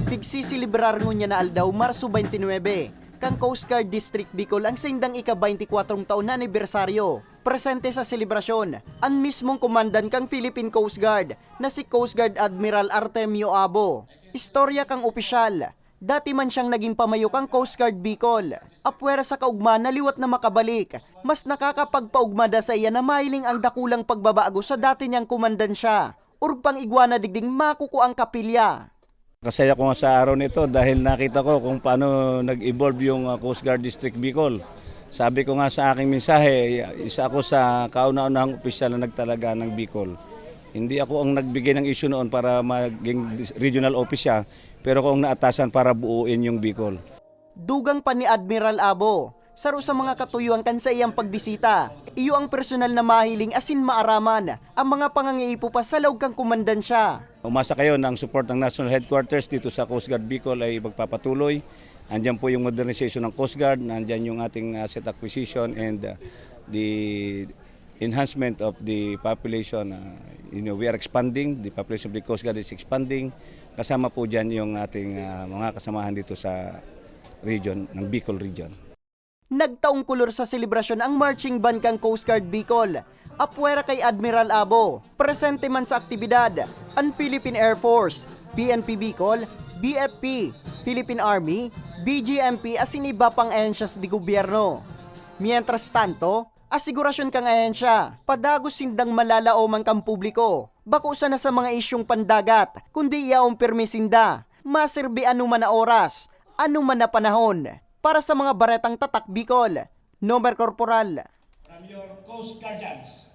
Pigsisilibrar ngunya na aldaw Marso 29, kang Coast Guard District Bicol ang sindang ika-24 taon na anibersaryo. Presente sa selebrasyon, ang mismong komandan kang Philippine Coast Guard na si Coast Guard Admiral Artemio Abo. Istorya kang opisyal, dati man siyang naging pamayo kang Coast Guard Bicol. Apwera sa kaugma na liwat na makabalik, mas nakakapagpaugmada sa iya na mahiling ang dakulang pagbabago sa dati niyang komandansya. Urpang iguana digding makuku ang kapilya. Kasaya ko nga sa araw nito dahil nakita ko kung paano nag-evolve yung Coast Guard District Bicol. Sabi ko nga sa aking mensahe, isa ako sa kauna-unahang opisyal na nagtalaga ng Bicol. Hindi ako ang nagbigay ng issue noon para maging regional officer, pero ako ang naatasan para buuin yung Bicol. Dugang pa ni Admiral Abo, saro sa mga katuyuan kan sa iyang pagbisita, iyo ang personal na mahiling asin maaraman ang mga pangangiipo pa sa loob kang komandansya. Umasa kayo ng support ng National Headquarters dito sa Coast Guard Bicol ay magpapatuloy. Andiyan po yung modernization ng Coast Guard, nandiyan yung ating asset acquisition and the enhancement of the population. We are expanding, the population of the Coast Guard is expanding. Kasama po dyan yung ating mga kasamahan dito sa region, ng Bicol region. Nagtaong kulor sa selebrasyon ang marching band kang Coast Guard Bicol. Apwera kay Admiral Abo, presente man sa aktibidad, ang Philippine Air Force, PNP Bicol, BFP, Philippine Army, BGMP asin iba pang ahensyas di gobyerno. Mientras tanto, asigurasyon kang ahensya, padagos sindang malalao man kang publiko, bakusa na sa mga isyong pandagat, kundi iyaong permisinda, maserbi anuman na oras, anuman na panahon, para sa mga baretang tatak Bicol, Nomer Corporal. From your Coast Guardians.